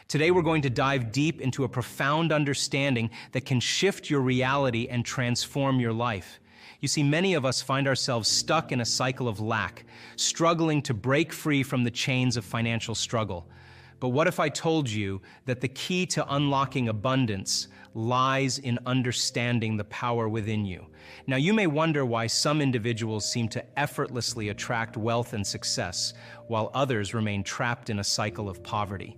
Today we're going to dive deep into a profound understanding that can shift your reality and transform your life. You see, many of us find ourselves stuck in a cycle of lack, struggling to break free from the chains of financial struggle. But what if I told you that the key to unlocking abundance lies in understanding the power within you? Now, you may wonder why some individuals seem to effortlessly attract wealth and success, while others remain trapped in a cycle of poverty.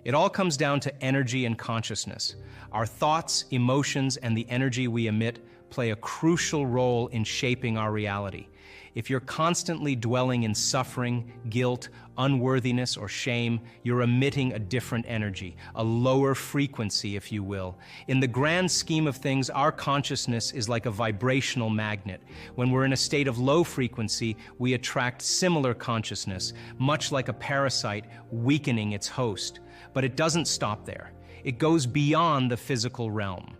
It all comes down to energy and consciousness. Our thoughts, emotions, and the energy we emit play a crucial role in shaping our reality. If you're constantly dwelling in suffering, guilt, unworthiness, or shame, you're emitting a different energy, a lower frequency, if you will. In the grand scheme of things, our consciousness is like a vibrational magnet. When we're in a state of low frequency, we attract similar consciousness, much like a parasite weakening its host. But it doesn't stop there. It goes beyond the physical realm.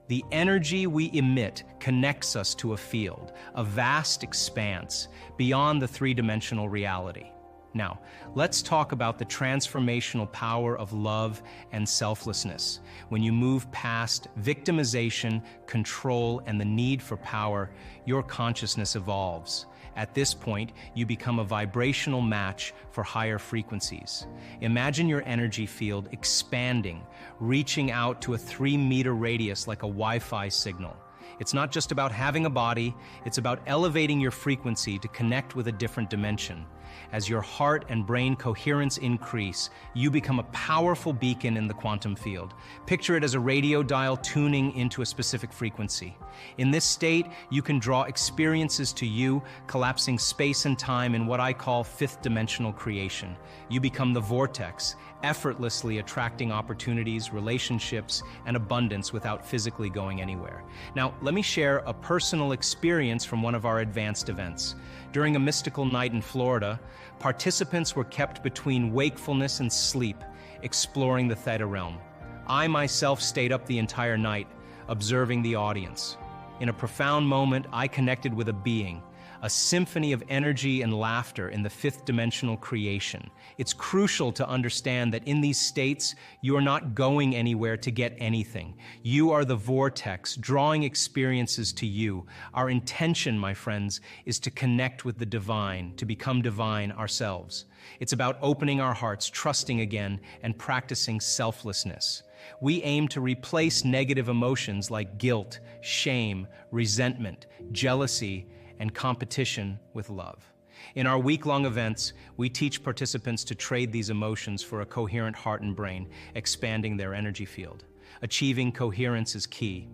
The energy we emit connects us to a field, a vast expanse, beyond the three-dimensional reality. Now, let's talk about the transformational power of love and selflessness. When you move past victimization, control, and the need for power, your consciousness evolves. At this point, you become a vibrational match for higher frequencies. Imagine your energy field expanding, reaching out to a 3-meter radius like a Wi-Fi signal. It's not just about having a body, it's about elevating your frequency to connect with a different dimension. As your heart and brain coherence increase, you become a powerful beacon in the quantum field. Picture it as a radio dial tuning into a specific frequency. In this state, you can draw experiences to you, collapsing space and time in what I call fifth-dimensional creation. You become the vortex, effortlessly attracting opportunities, relationships, and abundance without physically going anywhere. Now, let me share a personal experience from one of our advanced events. During a mystical night in Florida, participants were kept between wakefulness and sleep, exploring the theta realm. I myself stayed up the entire night, observing the audience. In a profound moment, I connected with a being, a symphony of energy and laughter in the fifth-dimensional creation. It's crucial to understand that in these states, you are not going anywhere to get anything. You are the vortex, drawing experiences to you. Our intention, my friends, is to connect with the divine, to become divine ourselves. It's about opening our hearts, trusting again, and practicing selflessness. We aim to replace negative emotions like guilt, shame, resentment, jealousy, and competition with love. In our week-long events, we teach participants to trade these emotions for a coherent heart and brain, expanding their energy field. Achieving coherence is key.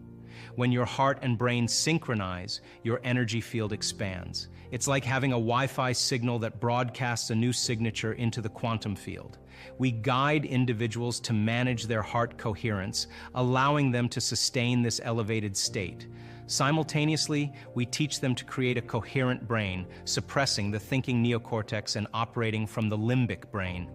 When your heart and brain synchronize, your energy field expands. It's like having a Wi-Fi signal that broadcasts a new signature into the quantum field. We guide individuals to manage their heart coherence, allowing them to sustain this elevated state. Simultaneously, we teach them to create a coherent brain, suppressing the thinking neocortex and operating from the limbic brain.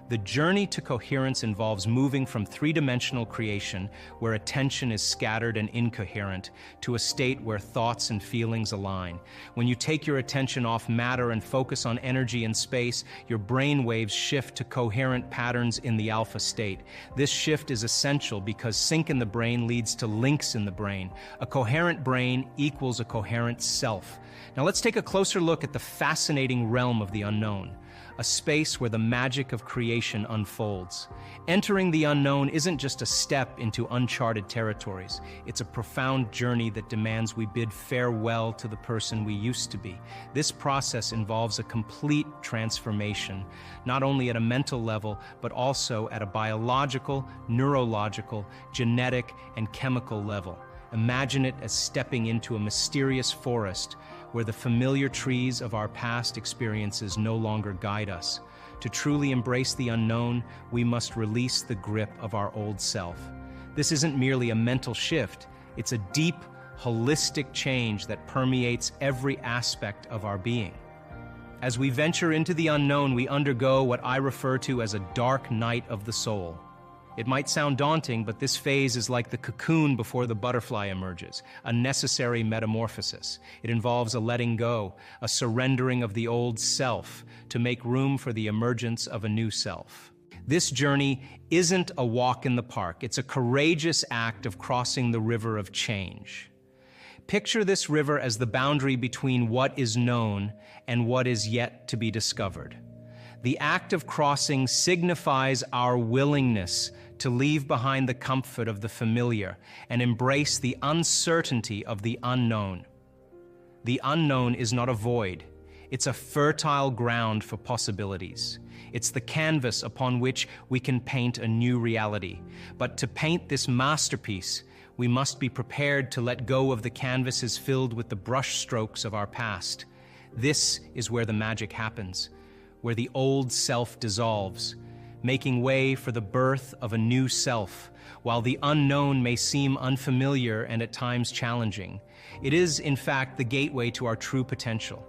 The journey to coherence involves moving from three-dimensional creation, where attention is scattered and incoherent, to a state where thoughts and feelings align. When you take your attention off matter and focus on energy and space, your brain waves shift to coherent patterns in the alpha state. This shift is essential because sync in the brain leads to links in the brain. A coherent brain equals a coherent self. Now let's take a closer look at the fascinating realm of the unknown, a space where the magic of creation unfolds. Entering the unknown isn't just a step into uncharted territories. It's a profound journey that demands we bid farewell to the person we used to be. This process involves a complete transformation, not only at a mental level, but also at a biological, neurological, genetic, and chemical level. Imagine it as stepping into a mysterious forest where the familiar trees of our past experiences no longer guide us. To truly embrace the unknown, we must release the grip of our old self. This isn't merely a mental shift, it's a deep, holistic change that permeates every aspect of our being. As we venture into the unknown, we undergo what I refer to as a dark night of the soul. It might sound daunting, but this phase is like the cocoon before the butterfly emerges, a necessary metamorphosis. It involves a letting go, a surrendering of the old self to make room for the emergence of a new self. This journey isn't a walk in the park. It's a courageous act of crossing the river of change. Picture this river as the boundary between what is known and what is yet to be discovered. The act of crossing signifies our willingness to leave behind the comfort of the familiar and embrace the uncertainty of the unknown. The unknown is not a void. It's a fertile ground for possibilities. It's the canvas upon which we can paint a new reality. But to paint this masterpiece, we must be prepared to let go of the canvases filled with the brush strokes of our past. This is where the magic happens, where the old self dissolves, making way for the birth of a new self. While the unknown may seem unfamiliar and at times challenging, it is, in fact, the gateway to our true potential.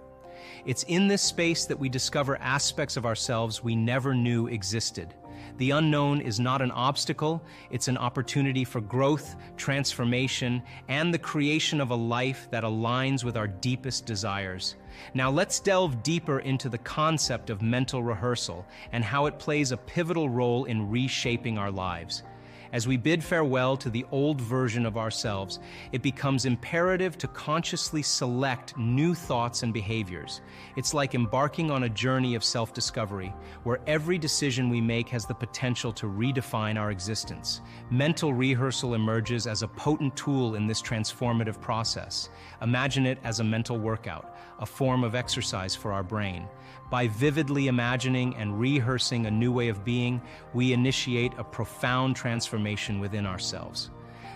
It's in this space that we discover aspects of ourselves we never knew existed. The unknown is not an obstacle, it's an opportunity for growth, transformation, and the creation of a life that aligns with our deepest desires. Now let's delve deeper into the concept of mental rehearsal and how it plays a pivotal role in reshaping our lives. As we bid farewell to the old version of ourselves, it becomes imperative to consciously select new thoughts and behaviors. It's like embarking on a journey of self-discovery, where every decision we make has the potential to redefine our existence. Mental rehearsal emerges as a potent tool in this transformative process. Imagine it as a mental workout, a form of exercise for our brain. By vividly imagining and rehearsing a new way of being, we initiate a profound transformation within ourselves.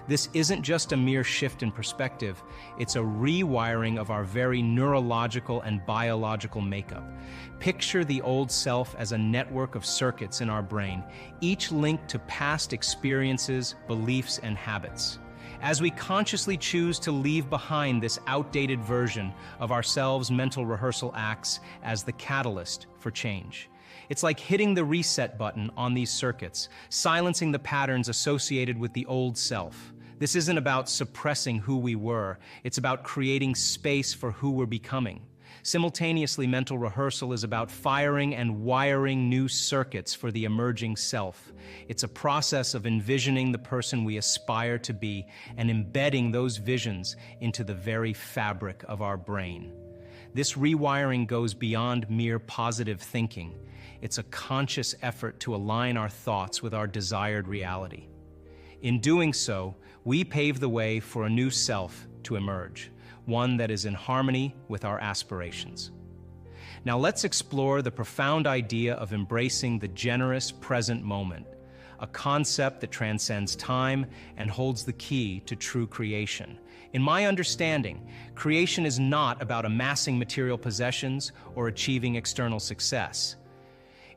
This isn't just a mere shift in perspective, it's a rewiring of our very neurological and biological makeup. Picture the old self as a network of circuits in our brain, each linked to past experiences, beliefs, and habits. As we consciously choose to leave behind this outdated version of ourselves, mental rehearsal acts as the catalyst for change. It's like hitting the reset button on these circuits, silencing the patterns associated with the old self. This isn't about suppressing who we were, it's about creating space for who we're becoming. Simultaneously, mental rehearsal is about firing and wiring new circuits for the emerging self. It's a process of envisioning the person we aspire to be and embedding those visions into the very fabric of our brain. This rewiring goes beyond mere positive thinking. It's a conscious effort to align our thoughts with our desired reality. In doing so, we pave the way for a new self to emerge, one that is in harmony with our aspirations. Now let's explore the profound idea of embracing the generous present moment, a concept that transcends time and holds the key to true creation. In my understanding, creation is not about amassing material possessions or achieving external success.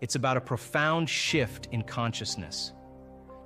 It's about a profound shift in consciousness.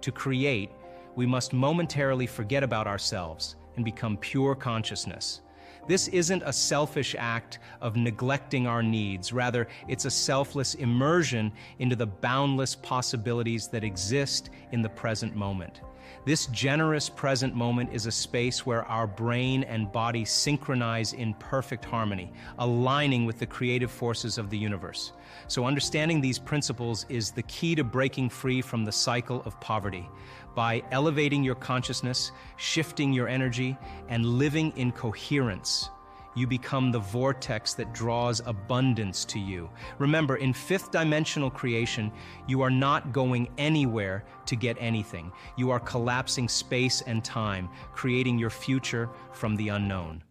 To create, we must momentarily forget about ourselves and become pure consciousness. This isn't a selfish act of neglecting our needs. Rather, it's a selfless immersion into the boundless possibilities that exist in the present moment. This generous present moment is a space where our brain and body synchronize in perfect harmony, aligning with the creative forces of the universe. So understanding these principles is the key to breaking free from the cycle of poverty. By elevating your consciousness, shifting your energy, and living in coherence, you become the vortex that draws abundance to you. Remember, in fifth dimensional creation, you are not going anywhere to get anything. You are collapsing space and time, creating your future from the unknown.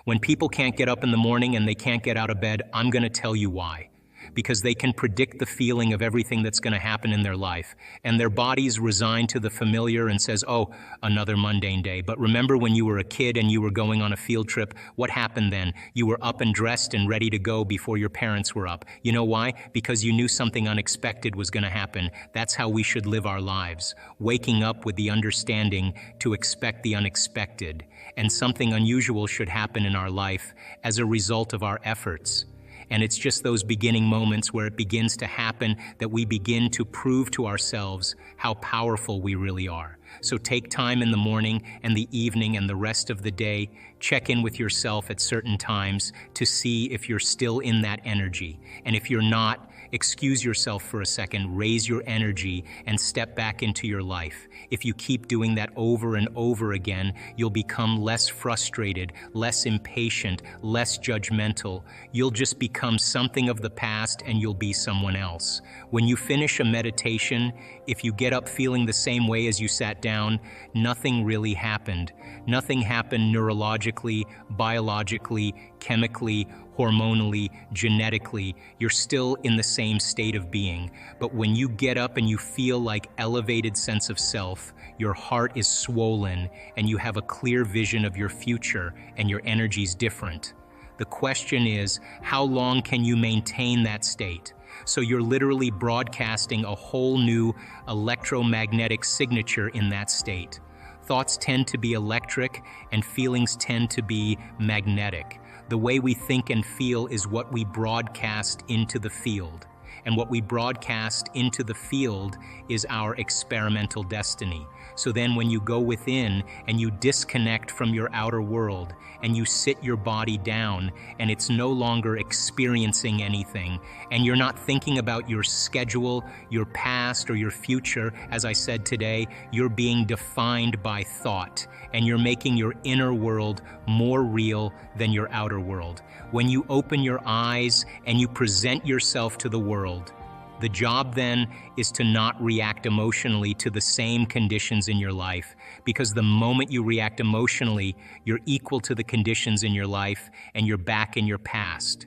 When people can't get up in the morning and they can't get out of bed, I'm going to tell you why. Because they can predict the feeling of everything that's going to happen in their life. And their body's resigned to the familiar and says, oh, another mundane day. But remember when you were a kid and you were going on a field trip, what happened then? You were up and dressed and ready to go before your parents were up. You know why? Because you knew something unexpected was going to happen. That's how we should live our lives. Waking up with the understanding to expect the unexpected. And something unusual should happen in our life as a result of our efforts. And it's just those beginning moments where it begins to happen that we begin to prove to ourselves how powerful we really are. So take time in the morning and the evening and the rest of the day. Check in with yourself at certain times to see if you're still in that energy. And if you're not, excuse yourself for a second, raise your energy, and step back into your life. If you keep doing that over and over again, you'll become less frustrated, less impatient, less judgmental. You'll just become something of the past and you'll be someone else. When you finish a meditation, if you get up feeling the same way as you sat down, nothing really happened. Nothing happened neurologically, biologically, chemically, hormonally, genetically. You're still in the same state of being. But when you get up and you feel like elevated sense of self, your heart is swollen and you have a clear vision of your future and your energy's different. The question is, how long can you maintain that state? So you're literally broadcasting a whole new electromagnetic signature in that state. Thoughts tend to be electric and feelings tend to be magnetic. The way we think and feel is what we broadcast into the field. And what we broadcast into the field is our experimental destiny. So then when you go within and you disconnect from your outer world and you sit your body down and it's no longer experiencing anything and you're not thinking about your schedule, your past, or your future, as I said today, you're being defined by thought and you're making your inner world more real than your outer world. When you open your eyes and you present yourself to the world, the job then is to not react emotionally to the same conditions in your life, because the moment you react emotionally, you're equal to the conditions in your life and you're back in your past.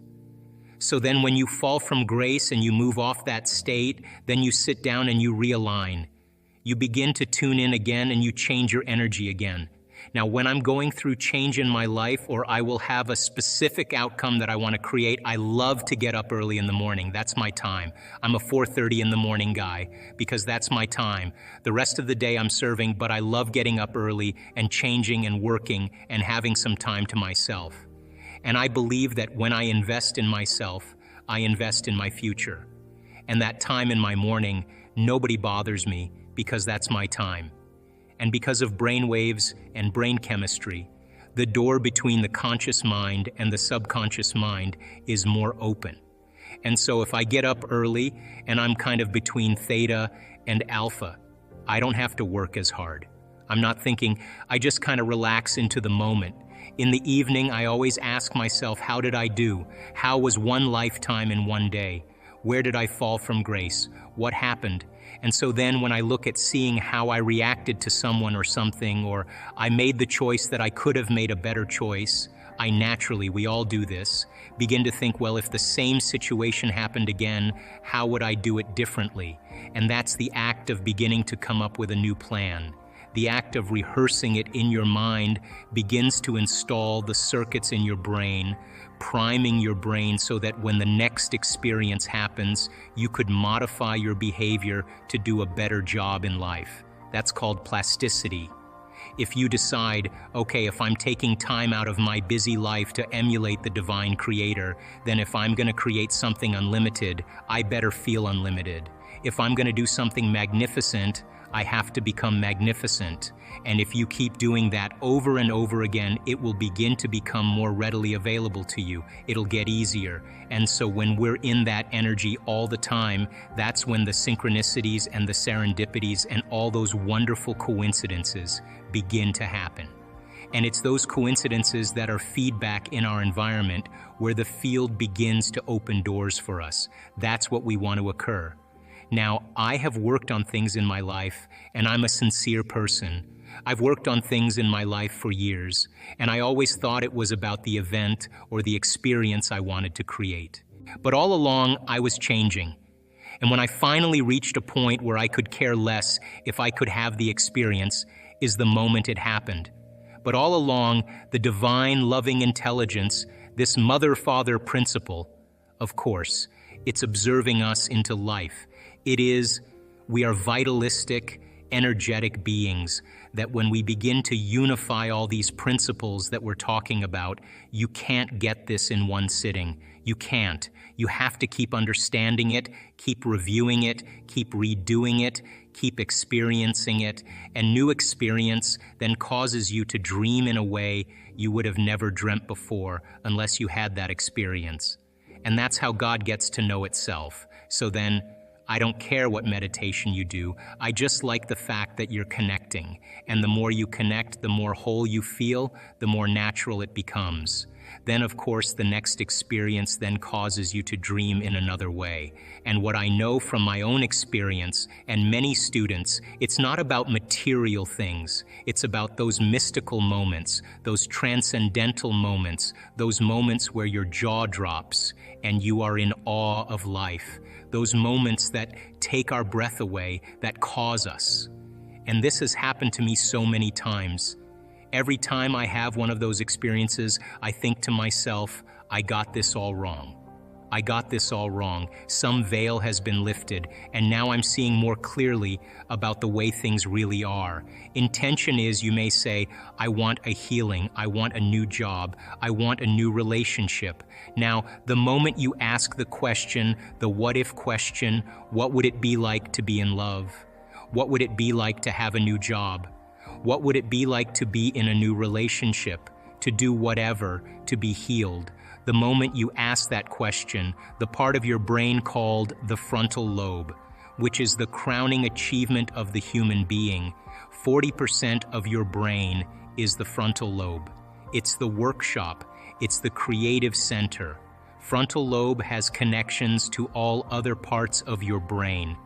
So then when you fall from grace and you move off that state, then you sit down and you realign. You begin to tune in again and you change your energy again. Now, when I'm going through change in my life or I will have a specific outcome that I want to create, I love to get up early in the morning. That's my time. I'm a 4:30 in the morning guy because that's my time. The rest of the day I'm serving, but I love getting up early and changing and working and having some time to myself. And I believe that when I invest in myself, I invest in my future. And that time in my morning, nobody bothers me because that's my time. And because of brain waves and brain chemistry, the door between the conscious mind and the subconscious mind is more open. And so if I get up early and I'm kind of between theta and alpha, I don't have to work as hard. I'm not thinking, I just kind of relax into the moment. In the evening, I always ask myself, how did I do? How was one lifetime in one day? Where did I fall from grace? What happened? And so then when I look at seeing how I reacted to someone or something, or I made the choice that I could have made a better choice, I naturally, we all do this, begin to think, well, if the same situation happened again, how would I do it differently? And that's the act of beginning to come up with a new plan. The act of rehearsing it in your mind begins to install the circuits in your brain, priming your brain so that when the next experience happens, you could modify your behavior to do a better job in life. That's called plasticity. If you decide, okay, if I'm taking time out of my busy life to emulate the divine creator, then if I'm going to create something unlimited, I better feel unlimited. If I'm going to do something magnificent, I have to become magnificent. And if you keep doing that over and over again, it will begin to become more readily available to you. It'll get easier. And so when we're in that energy all the time, that's when the synchronicities and the serendipities and all those wonderful coincidences begin to happen. And it's those coincidences that are feedback in our environment where the field begins to open doors for us. That's what we want to occur. Now, I have worked on things in my life, and I'm a sincere person. I've worked on things in my life for years, and I always thought it was about the event or the experience I wanted to create. But all along, I was changing. And when I finally reached a point where I could care less if I could have the experience, is the moment it happened. But all along, the divine, loving intelligence, this mother-father principle, of course, it's observing us into life. We are vitalistic, energetic beings that when we begin to unify all these principles that we're talking about, you can't get this in one sitting. You can't. You have to keep understanding it, keep reviewing it, keep redoing it, keep experiencing it, and new experience then causes you to dream in a way you would have never dreamt before unless you had that experience. And that's how God gets to know itself. So then, I don't care what meditation you do. I just like the fact that you're connecting. And the more you connect, the more whole you feel, the more natural it becomes. Then, of course, the next experience then causes you to dream in another way. And what I know from my own experience and many students, it's not about material things. It's about those mystical moments, those transcendental moments, those moments where your jaw drops and you are in awe of life. Those moments that take our breath away, that cause us. And this has happened to me so many times. Every time I have one of those experiences, I think to myself, I got this all wrong. I got this all wrong. Some veil has been lifted, and now I'm seeing more clearly about the way things really are. Intention is, you may say, I want a healing, I want a new job, I want a new relationship. Now, the moment you ask the question, the what-if question, what would it be like to be in love? What would it be like to have a new job? What would it be like to be in a new relationship, to do whatever, to be healed? The moment you ask that question, the part of your brain called the frontal lobe, which is the crowning achievement of the human being, 40% of your brain is the frontal lobe. It's the workshop, it's the creative center. Frontal lobe has connections to all other parts of your brain.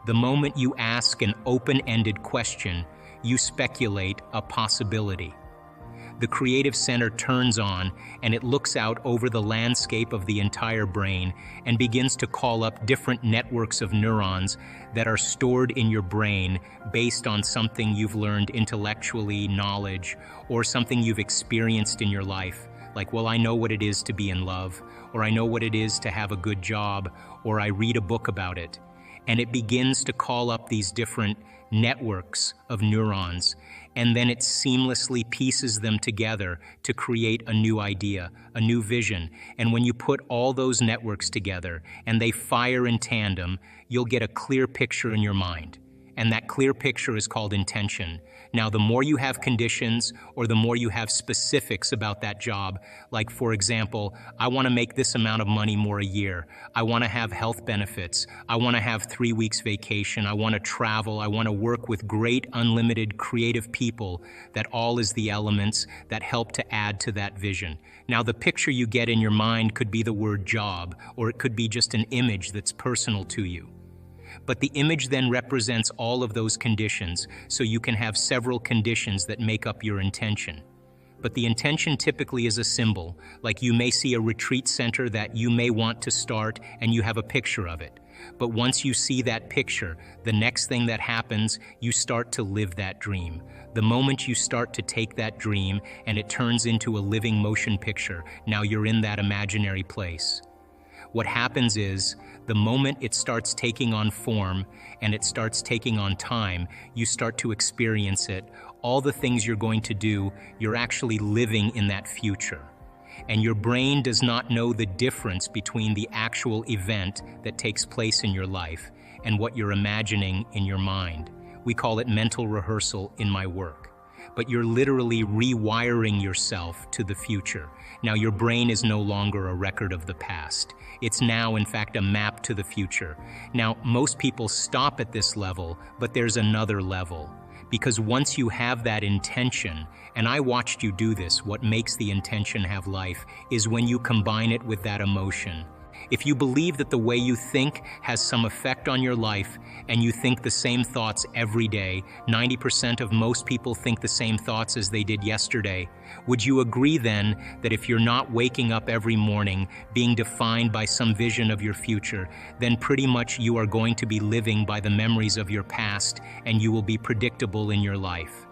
The moment you ask an open-ended question, you speculate a possibility. The creative center turns on and it looks out over the landscape of the entire brain and begins to call up different networks of neurons that are stored in your brain based on something you've learned intellectually, knowledge, or something you've experienced in your life. Like, well, I know what it is to be in love, or I know what it is to have a good job, or I read a book about it. And it begins to call up these different networks of neurons, and then it seamlessly pieces them together to create a new idea, a new vision. And when you put all those networks together and they fire in tandem, you'll get a clear picture in your mind. And that clear picture is called intention. Now, the more you have conditions or the more you have specifics about that job, like, for example, I want to make this amount of money more a year. I want to have health benefits. I want to have 3 weeks vacation. I want to travel. I want to work with great, unlimited, creative people. That all is the elements that help to add to that vision. Now, the picture you get in your mind could be the word job, or it could be just an image that's personal to you. But the image then represents all of those conditions, so you can have several conditions that make up your intention. But the intention typically is a symbol, like you may see a retreat center that you may want to start and you have a picture of it. But once you see that picture, the next thing that happens, you start to live that dream. The moment you start to take that dream and it turns into a living motion picture, now you're in that imaginary place. What happens is, the moment it starts taking on form and it starts taking on time, you start to experience it. All the things you're going to do, you're actually living in that future. And your brain does not know the difference between the actual event that takes place in your life and what you're imagining in your mind. We call it mental rehearsal in my work. But you're literally rewiring yourself to the future. Now, your brain is no longer a record of the past. It's now, in fact, a map to the future. Now, most people stop at this level, but there's another level. Because once you have that intention, and I watched you do this, what makes the intention have life is when you combine it with that emotion. If you believe that the way you think has some effect on your life and you think the same thoughts every day, 90% of most people think the same thoughts as they did yesterday, would you agree then that if you're not waking up every morning being defined by some vision of your future, then pretty much you are going to be living by the memories of your past and you will be predictable in your life?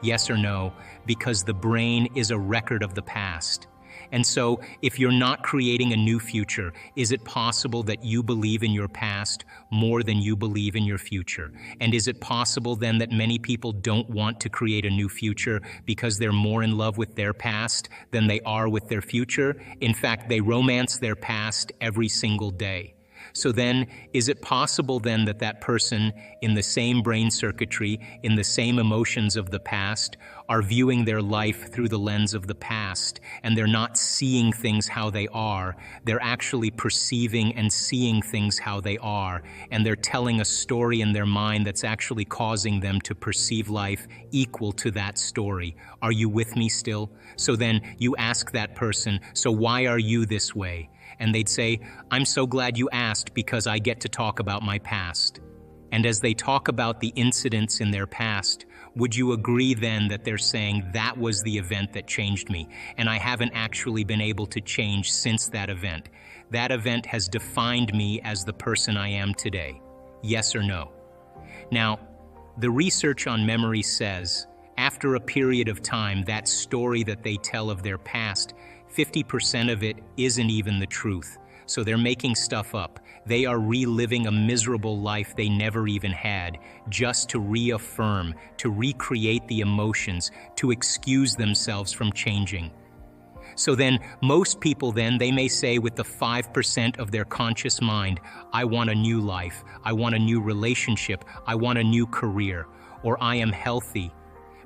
Yes or no? Because the brain is a record of the past. And so, if you're not creating a new future, is it possible that you believe in your past more than you believe in your future? And is it possible then that many people don't want to create a new future because they're more in love with their past than they are with their future? In fact, they romance their past every single day. So then, is it possible then that that person in the same brain circuitry, in the same emotions of the past, are viewing their life through the lens of the past, and they're not seeing things how they are, they're actually perceiving and seeing things how they are, and they're telling a story in their mind that's actually causing them to perceive life equal to that story. Are you with me still? So then you ask that person, so why are you this way? And they'd say, I'm so glad you asked because I get to talk about my past. And as they talk about the incidents in their past, would you agree then that they're saying that was the event that changed me, and I haven't actually been able to change since that event? That event has defined me as the person I am today. Yes or no? Now, the research on memory says, after a period of time, that story that they tell of their past, 50% of it isn't even the truth. So they're making stuff up. They are reliving a miserable life they never even had, just to reaffirm, to recreate the emotions, to excuse themselves from changing. So then, most people then, they may say with the 5% of their conscious mind, I want a new life, I want a new relationship, I want a new career, or I am healthy.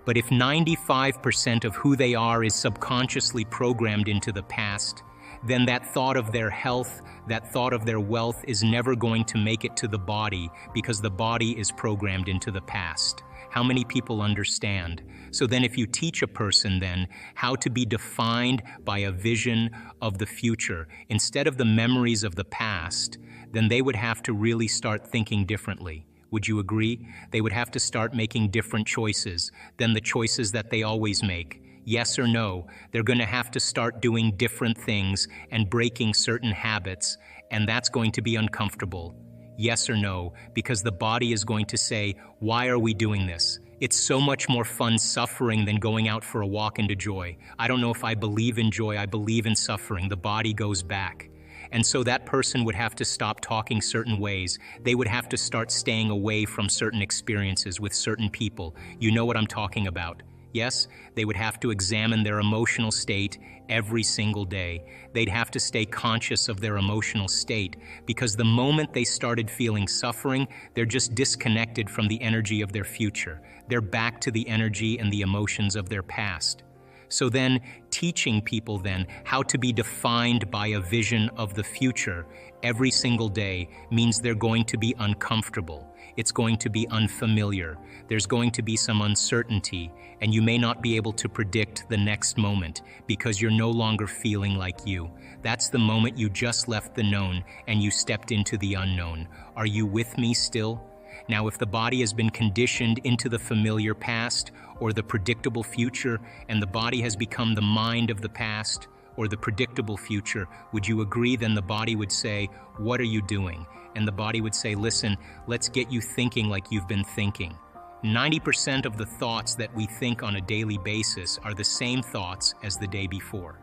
But if 95% of who they are is subconsciously programmed into the past, then that thought of their health, that thought of their wealth is never going to make it to the body because the body is programmed into the past. How many people understand? So then if you teach a person then how to be defined by a vision of the future instead of the memories of the past, then they would have to really start thinking differently. Would you agree? They would have to start making different choices than the choices that they always make. Yes or no? They're going to have to start doing different things and breaking certain habits, and that's going to be uncomfortable. Yes or no? Because the body is going to say, why are we doing this? It's so much more fun suffering than going out for a walk into joy. I don't know if I believe in joy, I believe in suffering. The body goes back. And so that person would have to stop talking certain ways. They would have to start staying away from certain experiences with certain people. You know what I'm talking about. Yes, they would have to examine their emotional state every single day. They'd have to stay conscious of their emotional state because the moment they started feeling suffering, they're just disconnected from the energy of their future. They're back to the energy and the emotions of their past. So then, teaching people then how to be defined by a vision of the future every single day means they're going to be uncomfortable. It's going to be unfamiliar. There's going to be some uncertainty, and you may not be able to predict the next moment because you're no longer feeling like you. That's the moment you just left the known and you stepped into the unknown. Are you with me still? Now, if the body has been conditioned into the familiar past or the predictable future, and the body has become the mind of the past or the predictable future, would you agree then the body would say, what are you doing? And the body would say, listen, let's get you thinking like you've been thinking. 90% of the thoughts that we think on a daily basis are the same thoughts as the day before.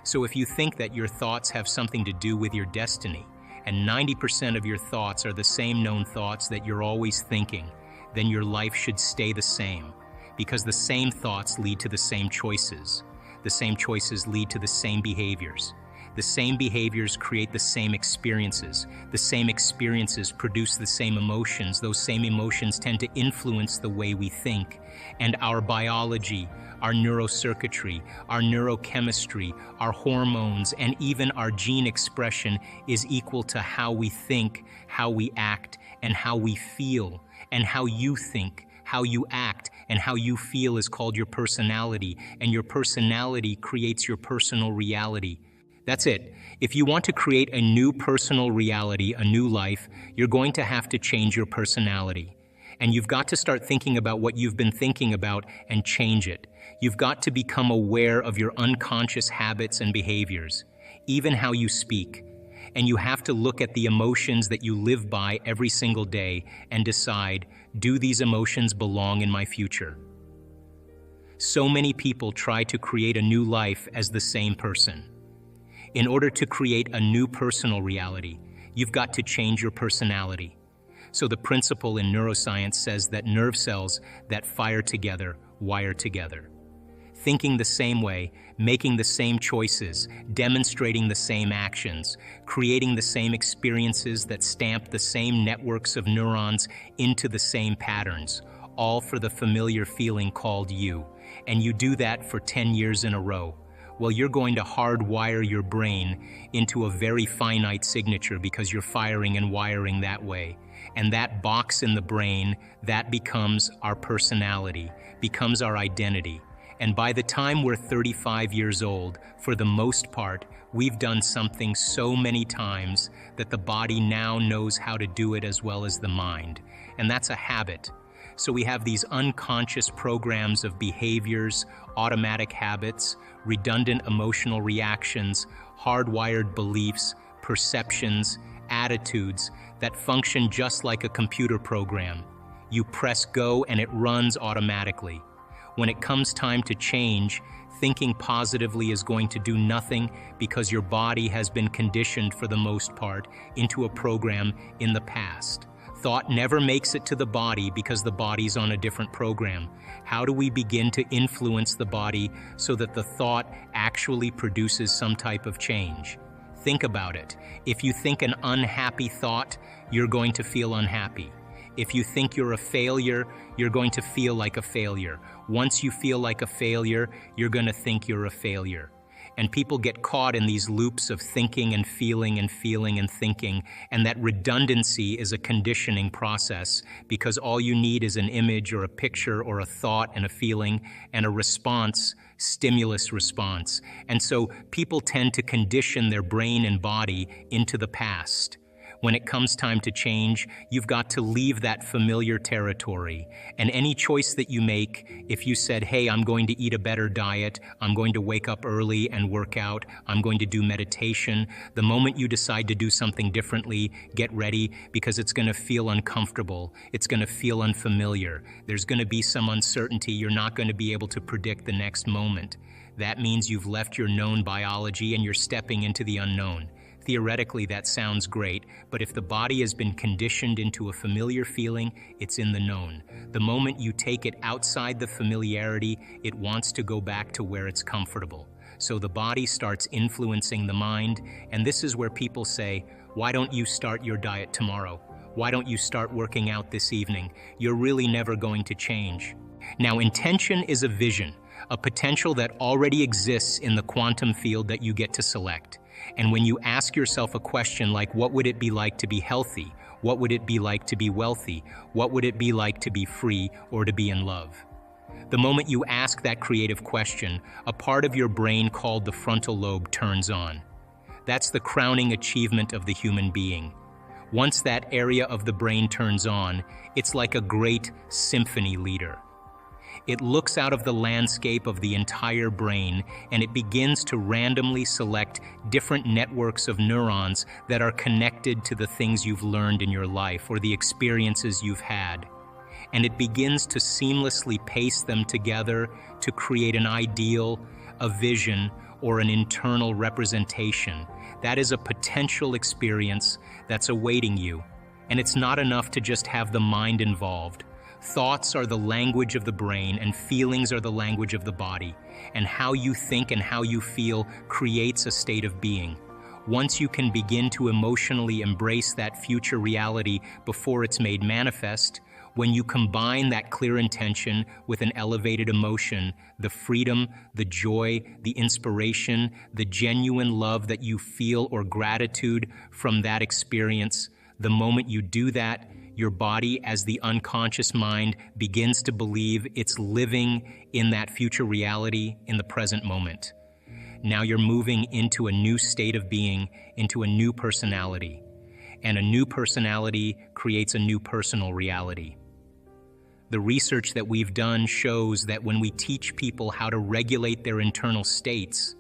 So if you think that your thoughts have something to do with your destiny, and 90% of your thoughts are the same known thoughts that you're always thinking, then your life should stay the same, because the same thoughts lead to the same choices. The same choices lead to the same behaviors. The same behaviors create the same experiences. The same experiences produce the same emotions. Those same emotions tend to influence the way we think. And our biology, our neurocircuitry, our neurochemistry, our hormones, and even our gene expression is equal to how we think, how we act, and how we feel. And how you think, how you act, and how you feel is called your personality, and your personality creates your personal reality. That's it. If you want to create a new personal reality, a new life, you're going to have to change your personality. And you've got to start thinking about what you've been thinking about and change it. You've got to become aware of your unconscious habits and behaviors, even how you speak. And you have to look at the emotions that you live by every single day and decide, do these emotions belong in my future? So many people try to create a new life as the same person. In order to create a new personal reality, you've got to change your personality. So the principle in neuroscience says that nerve cells that fire together wire together. thinking the same way, making the same choices, demonstrating the same actions, creating the same experiences that stamp the same networks of neurons into the same patterns, all for the familiar feeling called you. And you do that for 10 years in a row. Well, you're going to hardwire your brain into a very finite signature because you're firing and wiring that way. And that box in the brain, that becomes our personality, becomes our identity. And by the time we're 35 years old, for the most part, we've done something so many times that the body now knows how to do it as well as the mind. And that's a habit. So we have these unconscious programs of behaviors, automatic habits, redundant emotional reactions, hardwired beliefs, perceptions, attitudes that function just like a computer program. You press go and it runs automatically. When it comes time to change, thinking positively is going to do nothing because your body has been conditioned for the most part into a program in the past. Thought never makes it to the body because the body's on a different program. How do we begin to influence the body so that the thought actually produces some type of change? Think about it. If you think an unhappy thought, you're going to feel unhappy. If you think you're a failure, you're going to feel like a failure. Once you feel like a failure, you're going to think you're a failure. And people get caught in these loops of thinking and feeling and feeling and thinking, and that redundancy is a conditioning process because all you need is an image or a picture or a thought and a feeling and a response, stimulus response. And so people tend to condition their brain and body into the past. When it comes time to change, you've got to leave that familiar territory. And any choice that you make, if you said, hey, I'm going to eat a better diet, I'm going to wake up early and work out, I'm going to do meditation, the moment you decide to do something differently, get ready because it's going to feel uncomfortable. It's going to feel unfamiliar. There's going to be some uncertainty. You're not going to be able to predict the next moment. That means you've left your known biology and you're stepping into the unknown. Theoretically, that sounds great, but if the body has been conditioned into a familiar feeling, it's in the known. The moment you take it outside the familiarity, it wants to go back to where it's comfortable. So the body starts influencing the mind, and this is where people say, why don't you start your diet tomorrow? Why don't you start working out this evening? You're really never going to change. Now, intention is a vision, a potential that already exists in the quantum field that you get to select. And when you ask yourself a question like, what would it be like to be healthy? What would it be like to be wealthy? What would it be like to be free or to be in love? The moment you ask that creative question, a part of your brain called the frontal lobe turns on. That's the crowning achievement of the human being. Once that area of the brain turns on, it's like a great symphony leader. It looks out of the landscape of the entire brain and it begins to randomly select different networks of neurons that are connected to the things you've learned in your life or the experiences you've had. And it begins to seamlessly paste them together to create an ideal, a vision, or an internal representation. That is a potential experience that's awaiting you. And it's not enough to just have the mind involved. Thoughts are the language of the brain and feelings are the language of the body. And how you think and how you feel creates a state of being. Once you can begin to emotionally embrace that future reality before it's made manifest, when you combine that clear intention with an elevated emotion, the freedom, the joy, the inspiration, the genuine love that you feel or gratitude from that experience, the moment you do that, your body, as the unconscious mind, begins to believe it's living in that future reality in the present moment. Now you're moving into a new state of being, into a new personality. And a new personality creates a new personal reality. The research that we've done shows that when we teach people how to regulate their internal states,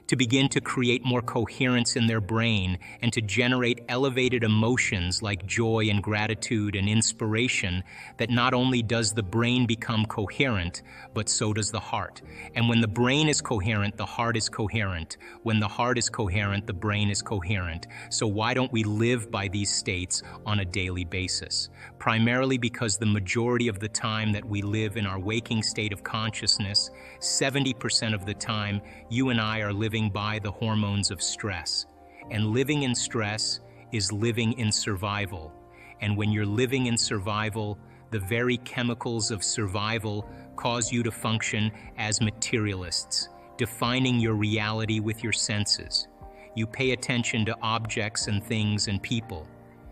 to begin to create more coherence in their brain and to generate elevated emotions like joy and gratitude and inspiration, that not only does the brain become coherent, but so does the heart. And when the brain is coherent, the heart is coherent. When the heart is coherent, the brain is coherent. So why don't we live by these states on a daily basis? Primarily because the majority of the time that we live in our waking state of consciousness, 70% of the time, you and I are living by the hormones of stress. And living in stress is living in survival. And when you're living in survival, the very chemicals of survival cause you to function as materialists, defining your reality with your senses. You pay attention to objects and things and people.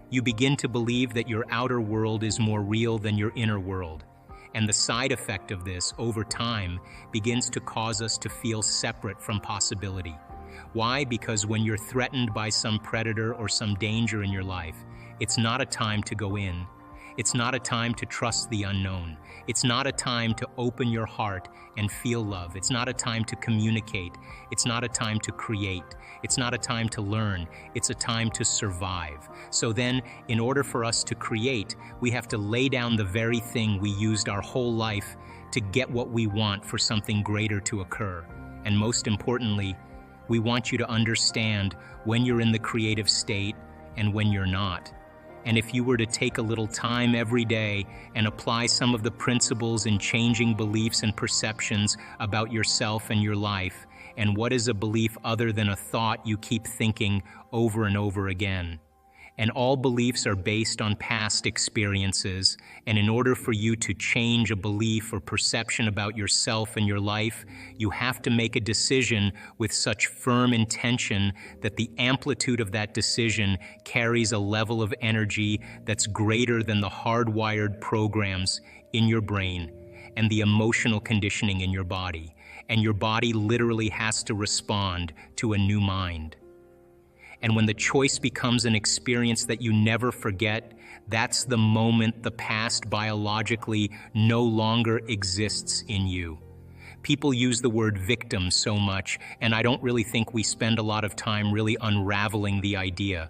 You begin to believe that your outer world is more real than your inner world. And the side effect of this, over time, begins to cause us to feel separate from possibility. Why? Because when you're threatened by some predator or some danger in your life, it's not a time to go in. It's not a time to trust the unknown. It's not a time to open your heart and feel love. It's not a time to communicate. It's not a time to create. It's not a time to learn. It's a time to survive. So then, in order for us to create, we have to lay down the very thing we used our whole life to get what we want for something greater to occur. And most importantly, we want you to understand when you're in the creative state and when you're not. And if you were to take a little time every day and apply some of the principles in changing beliefs and perceptions about yourself and your life, and what is a belief other than a thought you keep thinking over and over again? And all beliefs are based on past experiences, and in order for you to change a belief or perception about yourself and your life, you have to make a decision with such firm intention that the amplitude of that decision carries a level of energy that's greater than the hardwired programs in your brain and the emotional conditioning in your body. And your body literally has to respond to a new mind. And when the choice becomes an experience that you never forget, that's the moment the past biologically no longer exists in you. People use the word victim so much, and I don't really think we spend a lot of time really unraveling the idea.